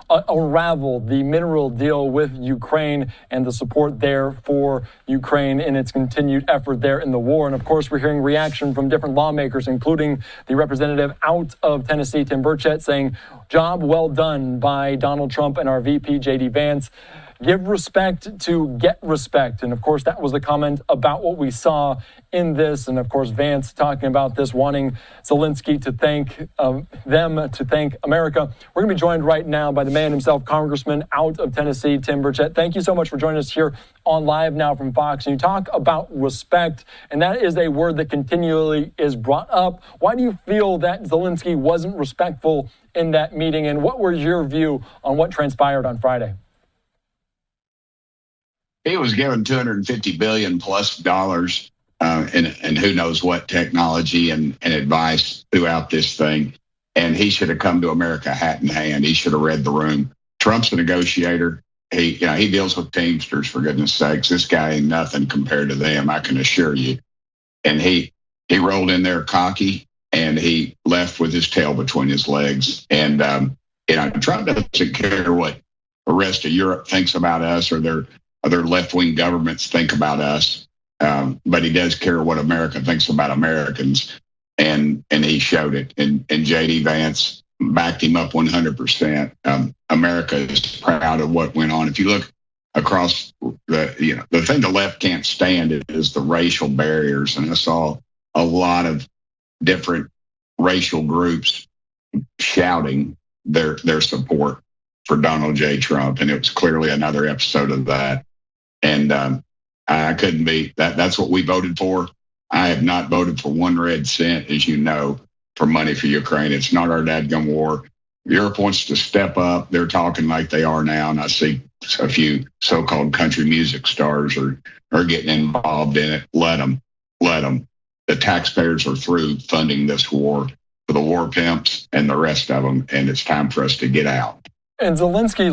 unravel the mineral deal with Ukraine and the support there for Ukraine in its continued effort there in the war. And of course, we're hearing reaction from different lawmakers, including the representative out of Tennessee, Tim Burchett, saying, job well done by Donald Trump and our VP, J.D. Vance. Give respect to get respect. And of course, that was the comment about what we saw in this. And of course, Vance talking about this, wanting Zelensky to thank them, to thank America. We're going to be joined right now by the man himself, Congressman out of Tennessee, Tim Burchett. Thank you so much for joining us here on Live Now from Fox. And you talk about respect, and that is a word that continually is brought up. Why do you feel that Zelensky wasn't respectful in that meeting? And what was your view on what transpired on Friday? He was given $250 billion plus dollars and who knows what technology and advice throughout this thing. And he should have come to America hat in hand. He should have read the room. Trump's a negotiator. He deals with Teamsters, for goodness sakes. This guy ain't nothing compared to them, I can assure you. And he rolled in there cocky, and he left with his tail between his legs. And Trump doesn't care what the rest of Europe thinks about us or their other left-wing governments think about us, but he does care what America thinks about Americans, and he showed it. And J.D. Vance backed him up 100%. America is proud of what went on. If you look across the thing the left can't stand is the racial barriers, and I saw a lot of different racial groups shouting their support for Donald J. Trump, and it was clearly another episode of that. And I couldn't be, that's what we voted for. I have not voted for one red cent, as you know, for money for Ukraine. It's not our dadgum war. Europe wants to step up. They're talking like they are now, and I see a few so-called country music stars are getting involved in it. Let them. The taxpayers are through funding this war for the war pimps and the rest of them, and it's time for us to get out. And Zelensky